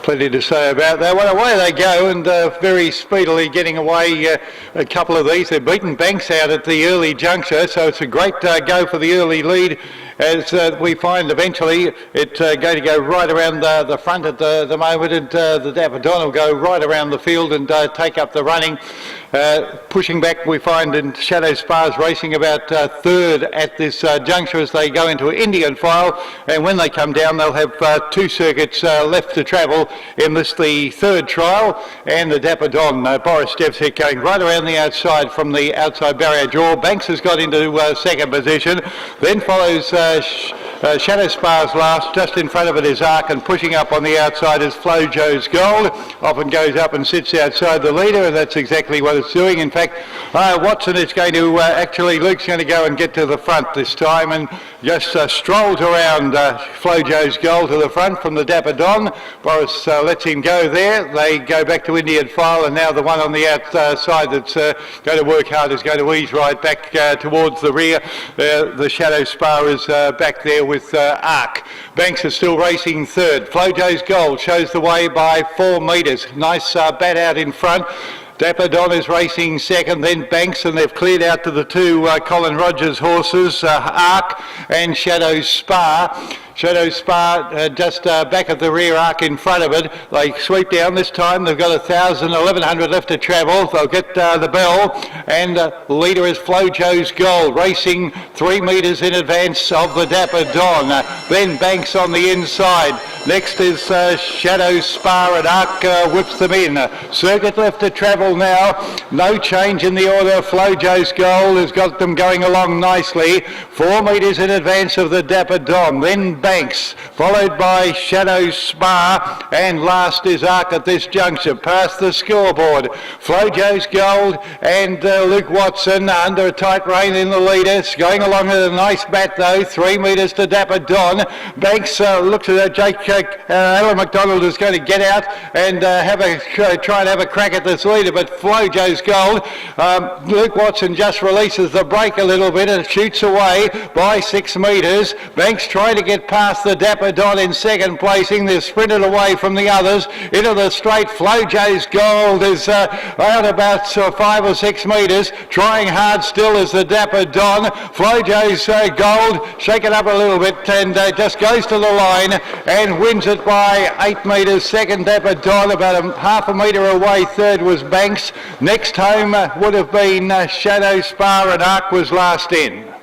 Plenty to say about that. Well, away they go, and very speedily getting away a couple of these. They've beaten Banks out at the early juncture, so it's a great go for the early lead, as we find eventually it's going to go right around the front at the moment, and the Dapper Don will go right around the field and take up the running. Pushing back, we find in Shadow Spar's racing about third at this juncture as they go into Indian file, and when they come down they'll have 2 circuits left to travel in this, the third trial. And the Dapper Don, Boris Devsek, going right around the outside from the outside barrier draw. Banks has got into second position, then follows Shadow Spar's last. Just in front of it is Arc, and pushing up on the outside is Flojo's Gold. Often goes up and sits outside the leader, and that's exactly what it's doing. In fact, Watson is going to Luke's going to go and get to the front this time, and just strolls around Flojo's Gold to the front from the Dapper Don. Boris lets him go there. They go back to Indian file, and now the one on the outside that's going to work hard is going to ease right back towards the rear. The Shadow Spar is back there with Arc. Banks is still racing third. Flojo's Gold shows the way by 4 metres. Nice bat out in front. Dapper Don is racing second, then Banks, and they've cleared out to the 2 Colin Rogers horses, Arc and Shadow Spar. Shadow Spar just back at the rear, Arc in front of it. They sweep down this time. They've got 1,100 left to travel. They'll get the bell, and leader is Flojo's Gold, racing 3 metres in advance of the Dapper Don. Then Banks on the inside. Next is Shadow Spar, and Arc whips them in. Circuit left to travel now. No change in the order. Flojo's Gold has got them going along nicely. 4 metres in advance of the Dapper Don. Then Banks, followed by Shadow Spar, and last is Arc at this juncture. Past the scoreboard, Flojo's Gold and Luke Watson under a tight rein in the leader. It's going along with a nice bat though. 3 metres to Dapper Don. Banks looks at Jake. Alan McDonald is going to get out and try and have a crack at this leader, but Flojo's Gold. Luke Watson just releases the brake a little bit and shoots away by 6 metres. Banks trying to get past the Dapper Don in second placing. They're sprinted away from the others into the straight. Flojo's Gold is out about 5 or 6 metres. Trying hard still is the Dapper Don. Flojo's Gold shake it up a little bit and just goes to the line and wins it by 8 metres. Second Dapper Don, about half a metre away. Third was Banks. Next home would have been Shadow Spar, and Arc was last in.